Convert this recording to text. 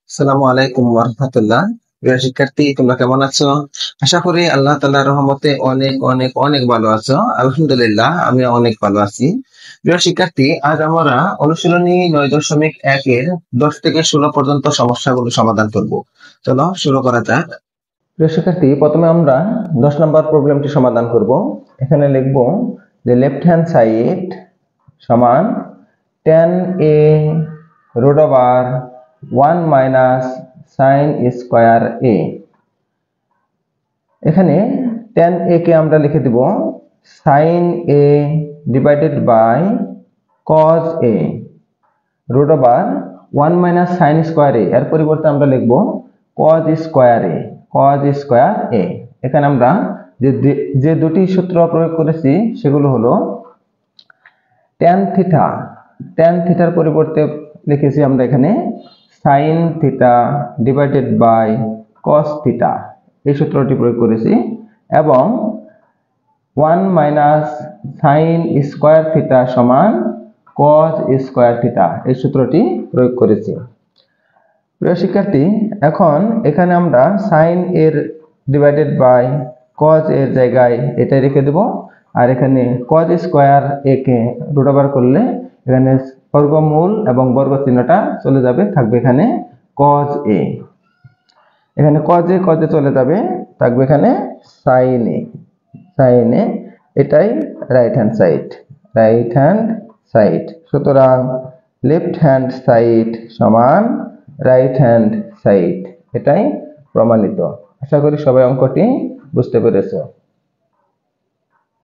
আসসালামু আলাইকুম ওয়া রাহমাতুল্লাহ। প্রিয় শিক্ষার্থী, তোমরা কেমন আছো? আশা করি আল্লাহ তাআলার রহমতে অনেক অনেক অনেক ভালো আছো। আলহামদুলিল্লাহ, আমি অনেক ভালো আছি। প্রিয় শিক্ষার্থী, আজ আমরা অনুশীলনী 9.1 এর 10 থেকে 16 পর্যন্ত সমস্যাগুলো সমাধান করব। চলো শুরু করা যাক। প্রিয় শিক্ষার্থী, প্রথমে আমরা 10 নম্বর প্রবলেমটি সমাধান করব। এখানে লিখব যে লেফট হ্যান্ড সাইড সমান tan a root over 1 minus sin square a। এখানে tan a কে আমরা লিখে দিব sin a divided by cos a root over 1 minus sin square a এর পরিবর্তে আমরা লিখব cos square a cos square a। এখানে আমরা যে দুটি সূত্র প্রয়োগ করেছি সেগুলো হলো tan থিটার পরিবর্তে লিখেছি আমরা এখানে sin theta divided by cos theta, এই সূত্রটি প্রয়োগ করেছি, এবং 1 মাইনাস sin স্কয়ার থিটা সমান cos স্কয়ার থিটা, এই সূত্রটি প্রয়োগ করেছি। প্রিয় শিক্ষার্থী, এখন এখানে আমরা sin এর ডিভাইডেড বাই cos এর জায়গায় এটা রেখে দেব, আর এখানে cos স্কয়ার a কে রুট ওভার করলে এখানে বর্গমূল এবং বর্গ চিহ্নটা চলে যাবে, থাকবে এখানে cos a। এখানে cos a চলে যাবে, থাকবে এখানে sin a। এটাই রাইট হ্যান্ড সাইড। সুতরাং লেফট হ্যান্ড সাইড সমান রাইট হ্যান্ড সাইড, এটাই প্রমাণিত। আশা করি সবাই অঙ্কটি বুঝতে পেরেছো।